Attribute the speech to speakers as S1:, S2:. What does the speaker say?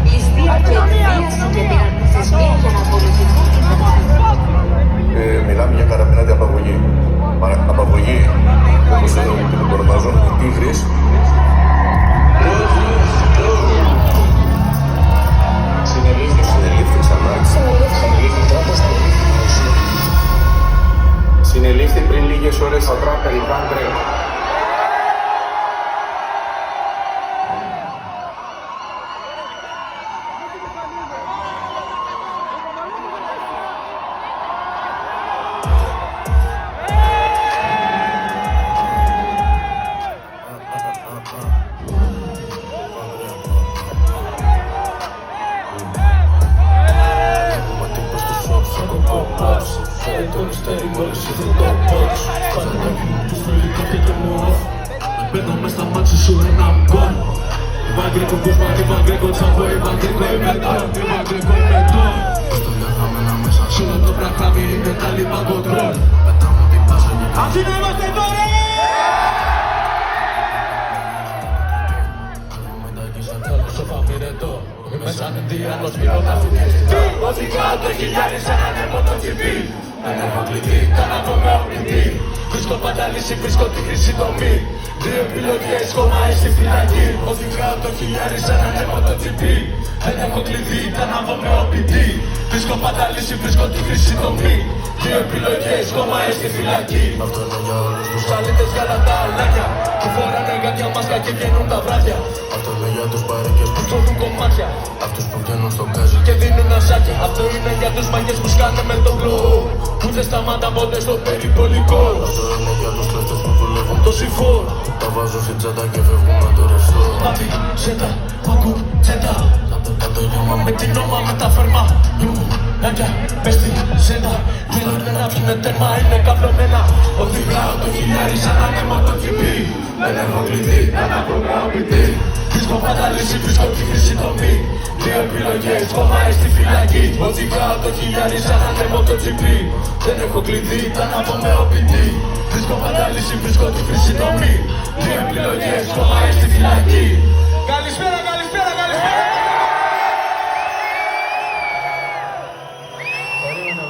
S1: Πιστή και εκβίαση και πειρατισμή για να απολυθούν οι μετανάστες.
S2: Μιλάμε για καραμινάτη απαγωγή. Απαγωγή, όπως το ονομάζουν, οι τίγρες. Συνελήφθη πριν λίγες ώρες ο τράπερ Ιβάν Γκρέγκ.
S3: Το μυστέρι μόλις ήρθε το box. Φαντάκι μου τους φιλικά και το μωρό. Μπαίνω μες στα μάτια σου ένα γκολ. Βαγκρίκο κούσμα και βαγκρίκο τσάμπο. Βαγκρίκο είμαι εδώ, βαγκρίκο είμαι εδώ. Στο διαγραμμένα μέσα σ' όλο το πραγμάμι είναι τα λοιπά κοντρόλ. Πετάμε την πάσα για κάτι. Αυτοί να είμαστε εδώ ρε! Μετάκι σαν τσάλος ο φαμιρετό. Είμαι σαν Ινδιάνος πυρογραφητής. Οδηγά το χιλιάρι σαν ανέμο το τσιπί. Δεν έχω κλειδί, κάνω με οπλιτή. Βρίσκω πάντα λύση, βρίσκω τη χρυσή τομή. Δύο επιλογές, κόμμα στη φυλακή. Οδηγάω το χιλιάρι σαν ανέμο το τσιπί. Δεν έχω κλειδί, κάνω με οπλιτή. Βρίσκω πάντα λύση, βρίσκω τη χρυσή τομή. Δύο επιλογές, κόμμα στη φυλακή. Αυτό είναι για όλους τους αλήτες για τα αλάκια. Που φοράνε γάτια μάσκα και βγαίνουν τα βράδια. Αυτό είναι για τους παρέκες που τρώγουν κομμάτια. Αυτούς που βγαίνουν στο γκάζι και δίνουν ασάκια. Αυτό είναι για τους μαγιές που σκάνε με τον κλου. Που δεν σταμάτα ποτέ στο περιπολικό. Αυτό είναι για τους κλέφτες που δουλεύουν το συμφόρ. Τα βάζω στην τσάντα και φεύγουν με το ρευστό. Πάτη, σέτα, πάκου, τσέτα. Κάτω γιώμα με την όμα με τα φερμά. Νάκια, μες στη σέτα. Θέλουνε να βγουνε τέρμα, είναι καυλωμένα. Οδηγάω το χιλιάρι σαν ανέμο το τσιπί. Δεν έχω κλειδί, αναπρογραμμητή. Βρίσκω πάντα λύση, βρίσκω τη χρυσή τομή. Δύο επιλογές, κόμμα στη φυλακή. Οδηγάω το χιλιάρι σαν ανέμο το τσιπί. Δεν έχω κλειδί, τα με οπιτή. Βρίσκω πάντα λύση, βρίσκω τη χρυσή τομή. Δύο επιλογές, κόμμα στη φυλακή. Καλησπέρα, καλησπέρα, καλησπέρα. Περίμενε.